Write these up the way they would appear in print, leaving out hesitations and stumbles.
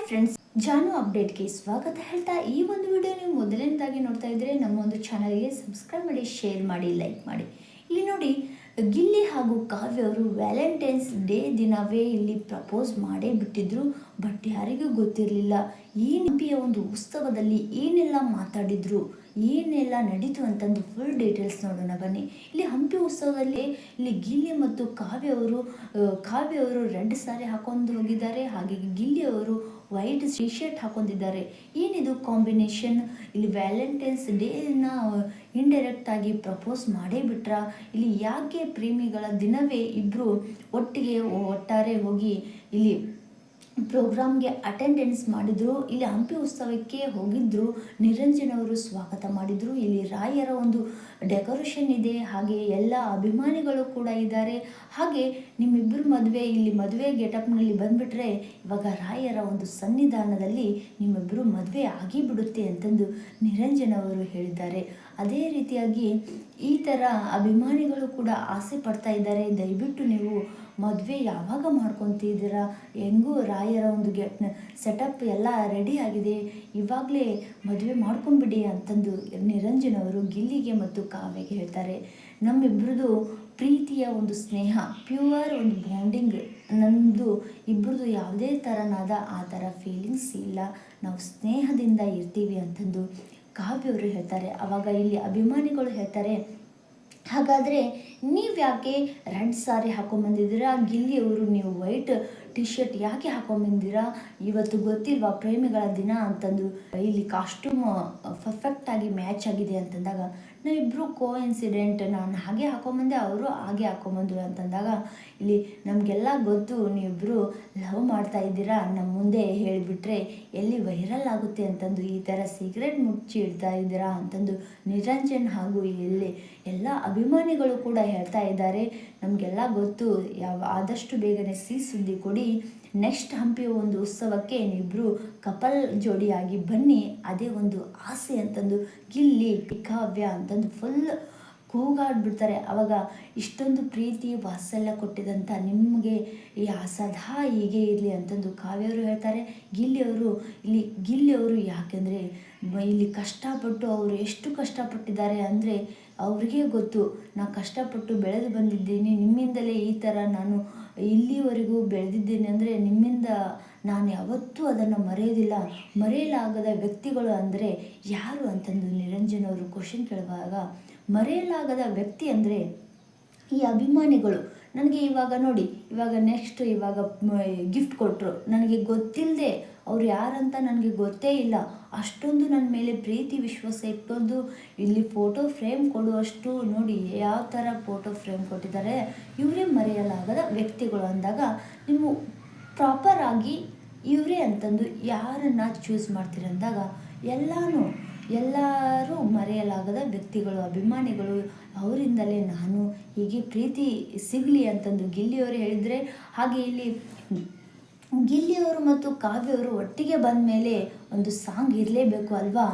Friends, ಜಾನು ಅಪ್ಡೇಟ್ಗೆ ಸ್ವಾಗತ ಹೇಳ್ತಾ ಈ ಒಂದು ವಿಡಿಯೋ ನೀವು ಮೊದಲನೇದಾಗಿ ನೋಡ್ತಾ ಇದ್ರೆ ನಮ್ಮ ಒಂದು ಚಾನಲ್ಗೆ ಸಬ್ಸ್ಕ್ರೈಬ್ ಮಾಡಿ, ಶೇರ್ ಮಾಡಿ, ಲೈಕ್ ಮಾಡಿ. ಇಲ್ಲಿ ನೋಡಿ, ಗಿಲ್ಲಿ ಹಾಗೂ ಕಾವ್ಯ ಅವರು ವ್ಯಾಲೆಂಟೈನ್ಸ್ ಡೇ ದಿನವೇ ಇಲ್ಲಿ ಪ್ರಪೋಸ್ ಮಾಡೇ ಬಿಟ್ಟಿದ್ರು. ಬಟ್ ಯಾರಿಗೂ ಗೊತ್ತಿರಲಿಲ್ಲ ಈ ಹಂಪಿಯ ಒಂದು ಉತ್ಸವದಲ್ಲಿ ಏನೆಲ್ಲ ಮಾತಾಡಿದ್ರು, ಏನೆಲ್ಲ ನಡೀತು ಅಂತಂದು ಫುಲ್ ಡೀಟೇಲ್ಸ್ ನೋಡೋಣ ಬನ್ನಿ. ಇಲ್ಲಿ ಹಂಪಿ ಉತ್ಸವದಲ್ಲಿ ಇಲ್ಲಿ ಗಿಲ್ಲಿ ಮತ್ತು ಕಾವ್ಯ ಅವರು ರೆಡ್ ಸಾರಿ ಹಾಕೊಂಡು ಹೋಗಿದ್ದಾರೆ, ಹಾಗೆ ಗಿಲ್ಲಿ ಅವರು ವೈಟ್ ಟಿ ಶರ್ಟ್ ಹಾಕೊಂಡಿದ್ದಾರೆ. ಏನಿದು ಕಾಂಬಿನೇಷನ್? ಇಲ್ಲಿ ವ್ಯಾಲೆಂಟೈನ್ಸ್ ಡೇನ ಇಂಡೈರೆಕ್ಟ್ ಆಗಿ ಪ್ರಪೋಸ್ ಮಾಡೇ ಬಿಟ್ರ? ಇಲ್ಲಿ ಯಾಕೆ ಪ್ರೇಮಿಗಳ ದಿನವೇ ಇಬ್ಬರು ಒಟ್ಟಾರೆ ಹೋಗಿ ಇಲ್ಲಿ ಪ್ರೋಗ್ರಾಮ್ಗೆ ಅಟೆಂಡೆನ್ಸ್ ಮಾಡಿದ್ರು. ಇಲ್ಲಿ ಹಂಪಿ ಉತ್ಸವಕ್ಕೆ ಹೋಗಿದ್ರು. ನಿರಂಜನ್ ಅವರು ಸ್ವಾಗತ ಮಾಡಿದ್ರು. ಇಲ್ಲಿ ರಾಯರ ಒಂದು ಡೆಕೋರೇಷನ್ ಇದೆ, ಹಾಗೆ ಎಲ್ಲ ಅಭಿಮಾನಿಗಳು ಕೂಡ ಇದ್ದಾರೆ. ಹಾಗೆ ನಿಮ್ಮಿಬ್ಬರು ಇಲ್ಲಿ ಮದುವೆ ಗೆಟಪ್ನಲ್ಲಿ ಬಂದ್ಬಿಟ್ರೆ ಇವಾಗ ರಾಯರ ಒಂದು ಸನ್ನಿಧಾನದಲ್ಲಿ ನಿಮ್ಮಿಬ್ಬರು ಮದುವೆ ಆಗಿಬಿಡುತ್ತೆ ಅಂತಂದು ನಿರಂಜನ್ ಅವರು ಹೇಳಿದ್ದಾರೆ. ಅದೇ ರೀತಿಯಾಗಿ ಈ ಥರ ಅಭಿಮಾನಿಗಳು ಕೂಡ ಆಸೆ ಪಡ್ತಾ ಇದ್ದಾರೆ. ದಯವಿಟ್ಟು ನೀವು ಮದುವೆ ಯಾವಾಗ ಮಾಡ್ಕೊತಿದ್ದೀರಾ? ಹೆಂಗೂ ರಾಯರ ಒಂದು ಸೆಟಪ್ ಎಲ್ಲ ರೆಡಿ ಆಗಿದೆ, ಇವಾಗಲೇ ಮದುವೆ ಮಾಡ್ಕೊಂಬಿಡಿ ಅಂತಂದು ನಿರಂಜನ್ ಅವರು ಗಿಲ್ಲಿಗೆ ಮತ್ತು ಕಾವ್ಯಗೆ ಹೇಳ್ತಾರೆ. ನಮ್ಮಿಬ್ಬರದು ಪ್ರೀತಿಯ ಒಂದು ಸ್ನೇಹ, ಪ್ಯೂರ್ ಒಂದು ಬಾಂಡಿಂಗ್, ನಮ್ಮದು ಇಬ್ಬರದು ಯಾವುದೇ ಥರನಾದ ಆ ಥರ ಫೀಲಿಂಗ್ಸ್ ಇಲ್ಲ, ನಾವು ಸ್ನೇಹದಿಂದ ಇರ್ತೀವಿ ಅಂತಂದು ಕಾವ್ಯ ಅವರು ಹೇಳ್ತಾರೆ. ಆವಾಗ ಇಲ್ಲಿ ಅಭಿಮಾನಿಗಳು ಹೇಳ್ತಾರೆ, ಹಾಗಾದರೆ ನೀವು ಯಾಕೆ ರೆಡ್ ಸಾರಿ ಹಾಕೊಂಬಂದಿದ್ದೀರಾ? ಗಿಲ್ಲಿಯವರು ನೀವು ವೈಟ್ ಟಿ ಶರ್ಟ್ ಯಾಕೆ ಹಾಕೊಂಬಂದಿರಾ? ಇವತ್ತು ಗೊತ್ತಿಲ್ವಾ ಪ್ರೇಮಿಗಳ ದಿನ ಅಂತಂದು? ಇಲ್ಲಿ ಕಾಸ್ಟ್ಯೂಮ್ ಪರ್ಫೆಕ್ಟಾಗಿ ಮ್ಯಾಚ್ ಆಗಿದೆ ಅಂತಂದಾಗ ನಾವಿಬ್ಬರು ಇನ್ಸಿಡೆಂಟ್, ನಾನು ಹಾಗೆ ಹಾಕೊಂಬಂದೆ, ಅವರು ಹಾಗೆ ಹಾಕೊಂಬಂದರು ಅಂತಂದಾಗ ಇಲ್ಲಿ ನಮಗೆಲ್ಲ ಗೊತ್ತು ನೀವಿಬ್ಬರು ಲವ್ ಮಾಡ್ತಾ ಇದ್ದೀರಾ, ನಮ್ಮ ಮುಂದೆ ಹೇಳಿಬಿಟ್ರೆ ಎಲ್ಲಿ ವೈರಲ್ ಆಗುತ್ತೆ ಅಂತಂದು ಈ ಥರ ಸೀಕ್ರೆಟ್ ಮುಚ್ಚಿ ಇಡ್ತಾ ಇದ್ದೀರಾ ಅಂತಂದು ನಿರಂಜನ್ ಹಾಗೂ ಎಲ್ಲ ಅಭಿಮಾನಿಗಳು ಕೂಡ ಹೇಳ್ತಾ ಇದ್ದಾರೆ. ನಮಗೆಲ್ಲ ಗೊತ್ತು, ಆದಷ್ಟು ಬೇಗನೆ ಸುದ್ದಿ ಕೊಡಿ, ನೆಕ್ಸ್ಟ್ ಹಂಪಿಯ ಒಂದು ಉತ್ಸವಕ್ಕೆ ನೀವಿಬ್ಬರು ಕಪಲ್ ಜೋಡಿಯಾಗಿ ಬನ್ನಿ, ಅದೇ ಒಂದು ಆಸೆ ಅಂತಂದು ಗಿಲ್ಲಿ ಕಾವ್ಯ ಅಂತಂದು ಫುಲ್ ಕೂಗಾಡ್ಬಿಡ್ತಾರೆ. ಆವಾಗ ಇಷ್ಟೊಂದು ಪ್ರೀತಿ ವಾತ್ಸಲ್ಯ ಕೊಟ್ಟಿದಂಥ ನಿಮಗೆ ಸದಾ ಹೀಗೆ ಇರಲಿ ಅಂತಂದು ಕಾವ್ಯವರು ಹೇಳ್ತಾರೆ. ಗಿಲ್ಲಿಯವರು ಯಾಕೆಂದರೆ ಇಲ್ಲಿ ಕಷ್ಟಪಟ್ಟು ಅವರು ಎಷ್ಟು ಕಷ್ಟಪಟ್ಟಿದ್ದಾರೆ ಅಂದರೆ ಅವ್ರಿಗೆ ಗೊತ್ತು. ನಾನು ಕಷ್ಟಪಟ್ಟು ಬೆಳೆದು ಬಂದಿದ್ದೀನಿ, ನಿಮ್ಮಿಂದಲೇ ಈ ಥರ ನಾನು ಇಲ್ಲಿವರೆಗೂ ಬೆಳೆದಿದ್ದೀನಿ ಅಂದರೆ ನಿಮ್ಮಿಂದ ನಾನು ಯಾವತ್ತೂ ಅದನ್ನು ಮರೆಯಲಾಗದ ವ್ಯಕ್ತಿಗಳು ಅಂದರೆ ಯಾರು ಅಂತಂದು ನಿರಂಜನ್ ಅವರು ಕ್ವಶನ್ ಕೇಳುವಾಗ, ಮರೆಯಲಾಗದ ವ್ಯಕ್ತಿ ಅಂದರೆ ಈ ಅಭಿಮಾನಿಗಳು. ನನಗೆ ಇವಾಗ ನೋಡಿ, ನೆಕ್ಸ್ಟ್ ಗಿಫ್ಟ್ ಕೊಟ್ಟರು, ನನಗೆ ಗೊತ್ತಿಲ್ಲದೆ ಅವ್ರು ಯಾರಂತ ನನಗೆ ಗೊತ್ತೇ ಇಲ್ಲ, ಅಷ್ಟೊಂದು ನನ್ನ ಮೇಲೆ ಪ್ರೀತಿ ವಿಶ್ವಾಸ ಇಟ್ಟೊಂದು ಇಲ್ಲಿ ಫೋಟೋ ಫ್ರೇಮ್ ಕೊಡುವಷ್ಟು ನೋಡಿ ಯಾವ ಥರ ಫೋಟೋ ಫ್ರೇಮ್ ಕೊಟ್ಟಿದ್ದಾರೆ. ಇವರೇ ಮರೆಯಲಾಗದ ವ್ಯಕ್ತಿಗಳು ಅಂದಾಗ ನೀವು ಪ್ರಾಪರ್ ಆಗಿ ಇವರೇ ಅಂತಂದು ಯಾರನ್ನು ಚೂಸ್ ಮಾಡ್ತೀರಂದಾಗ ಎಲ್ಲರೂ ಮರೆಯಲಾಗದ ವ್ಯಕ್ತಿಗಳು, ಅಭಿಮಾನಿಗಳು, ಅವರಿಂದಲೇ ನಾನು ಹೀಗೆ ಪ್ರೀತಿ ಸಿಗಲಿ ಅಂತಂದು ಗಿಲ್ಲಿಯವರು ಹೇಳಿದರೆ. ಹಾಗೆ ಇಲ್ಲಿ ಗಿಲ್ಲಿಯವರು ಮತ್ತು ಕಾವ್ಯವರು ಒಟ್ಟಿಗೆ ಬಂದ ಮೇಲೆ ಒಂದು ಸಾಂಗ್ ಇರಲೇಬೇಕು ಅಲ್ವಾ?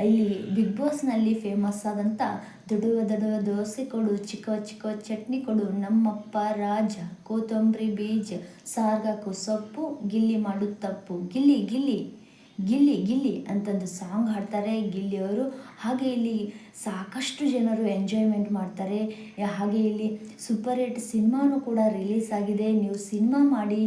ಇಲ್ಲಿ ಬಿಗ್ ಬಾಸ್ನಲ್ಲಿ ಫೇಮಸ್ ಆದಂಥ ದೊಡ್ಡವ ದೋಸೆ ಕೊಡು, ಚಿಕ್ಕ ಚಟ್ನಿ ಕೊಡು, ನಮ್ಮಪ್ಪ ರಾಜ, ಕೊತ್ತಂಬರಿ ಬೀಜ, ಸಾರ್ಗಾಕು ಸೊಪ್ಪು, ಗಿಲ್ಲಿ ಮಾಡು ತಪ್ಪು, ಗಿಲ್ಲಿ ಗಿಲ್ಲಿ ಗಿಲ್ಲಿ ಗಿಲ್ಲಿ ಅಂತಂದು ಸಾಂಗ್ ಹಾಡ್ತಾರೆ ಗಿಲ್ಲಿಯವರು. ಹಾಗೆ ಇಲ್ಲಿ ಸಾಕಷ್ಟು ಜನರು ಎಂಜಾಯ್ಮೆಂಟ್ ಮಾಡ್ತಾರೆ. ಹಾಗೆ ಇಲ್ಲಿ ಸೂಪರ್ ಹಿಟ್ ಸಿನಿಮಾನೂ ಕೂಡ ರಿಲೀಸ್ ಆಗಿದೆ, ನೀವು ಸಿನಿಮಾ ಮಾಡಿ.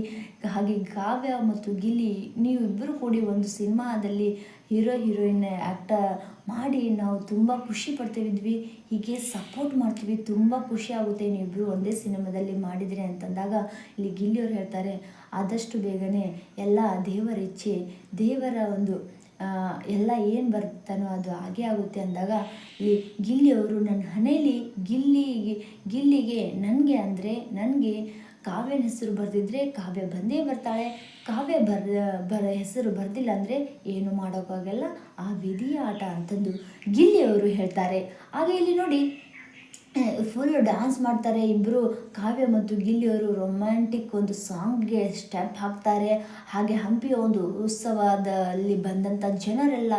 ಹಾಗೆ ಕಾವ್ಯ ಮತ್ತು ಗಿಲ್ಲಿ ನೀವಿಬ್ಬರು ಕೂಡಿ ಒಂದು ಸಿನಿಮಾದಲ್ಲಿ ಹೀರೋಯಿನ್ ಆ್ಯಕ್ಟರ್ ಮಾಡಿ ನಾವು ತುಂಬ ಖುಷಿ ಪಡ್ತಿದ್ವಿ, ಹೀಗೆ ಸಪೋರ್ಟ್ ಮಾಡ್ತೀವಿ, ತುಂಬ ಖುಷಿ ಆಗುತ್ತೆ ನೀವಿಬ್ಬರು ಒಂದೇ ಸಿನಿಮಾದಲ್ಲಿ ಮಾಡಿದ್ರಿ ಅಂತಂದಾಗ ಇಲ್ಲಿ ಗಿಲ್ಲಿಯವರು ಹೇಳ್ತಾರೆ, ಆದಷ್ಟು ಬೇಗನೆ ಎಲ್ಲ ದೇವರ ಇಚ್ಛೆ, ದೇವರ ಒಂದು ಎಲ್ಲ ಏನು ಬರ್ತಾನೋ ಅದು ಹಾಗೆ ಆಗುತ್ತೆ ಅಂದಾಗ ಈ ಗಿಲ್ಲಿಯವರು ನನ್ನ ಹಣೆಯಲ್ಲಿ ಗಿಲ್ಲಿಗೆ ನನಗೆ ಕಾವ್ಯನ ಹೆಸರು ಬರೆದಿದ್ರೆ ಕಾವ್ಯ ಬಂದೇ ಬರ್ತಾಳೆ, ಕಾವ್ಯ ಹೆಸರು ಬರೆದಿಲ್ಲ ಅಂದರೆ ಏನು ಮಾಡೋಕ್ಕಾಗಲ್ಲ, ಆ ವಿಧಿಯ ಆಟ ಅಂತಂದು ಗಿಲ್ಲಿಯವರು ಹೇಳ್ತಾರೆ. ಹಾಗೆ ಇಲ್ಲಿ ನೋಡಿ ಫುಲ್ ಡ್ಯಾನ್ಸ್ ಮಾಡ್ತಾರೆ ಇಬ್ಬರು. ಕಾವ್ಯ ಮತ್ತು ಗಿಲ್ಲಿಯವರು ರೊಮ್ಯಾಂಟಿಕ್ ಒಂದು ಸಾಂಗ್ಗೆ ಸ್ಟೆಪ್ ಹಾಕ್ತಾರೆ. ಹಾಗೆ ಹಂಪಿಯ ಒಂದು ಉತ್ಸವದಲ್ಲಿ ಬಂದಂಥ ಜನರೆಲ್ಲ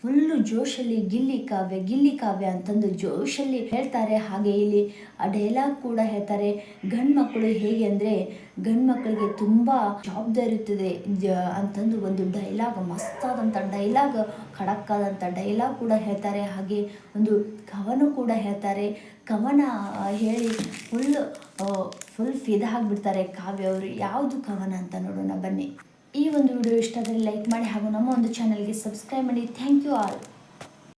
ಫುಲ್ಲು ಜೋಶಲ್ಲಿ ಗಿಲ್ಲಿ ಕಾವ್ಯ ಅಂತಂದು ಜೋಶಲ್ಲಿ ಹೇಳ್ತಾರೆ. ಹಾಗೆ ಇಲ್ಲಿ ಆ ಡೈಲಾಗ್ ಕೂಡ ಹೇಳ್ತಾರೆ. ಗಂಡು ಮಕ್ಕಳು ಹೇಗೆ ಅಂದರೆ ಗಂಡು ಮಕ್ಕಳಿಗೆ ತುಂಬ ಜವಾಬ್ದಾರಿ ಇರ್ತದೆ ಅಂತಂದು ಒಂದು ಡೈಲಾಗ್, ಮಸ್ತಾದಂಥ ಡೈಲಾಗ್, ಖಡಕ್ಕಾದಂಥ ಡೈಲಾಗ್ ಕೂಡ ಹೇಳ್ತಾರೆ. ಹಾಗೆ ಒಂದು ಕವನ ಕೂಡ ಹೇಳ್ತಾರೆ. ಕವನ ಹೇಳಿ ಫುಲ್ ಫಿದಾ ಆಗಿಬಿಡ್ತಾರೆ ಕಾವ್ಯ ಅವರು. ಯಾವುದು ಕವನ ಅಂತ ನೋಡೋಣ ಬನ್ನಿ. ಈ ಒಂದು ವಿಡಿಯೋ ಇಷ್ಟ ಆದರೆ ಲೈಕ್ ಮಾಡಿ ಹಾಗೂ ನಮ್ಮ ಒಂದು ಚಾನಲ್ಗೆ ಸಬ್ಸ್ಕ್ರೈಬ್ ಮಾಡಿ. Thank you all.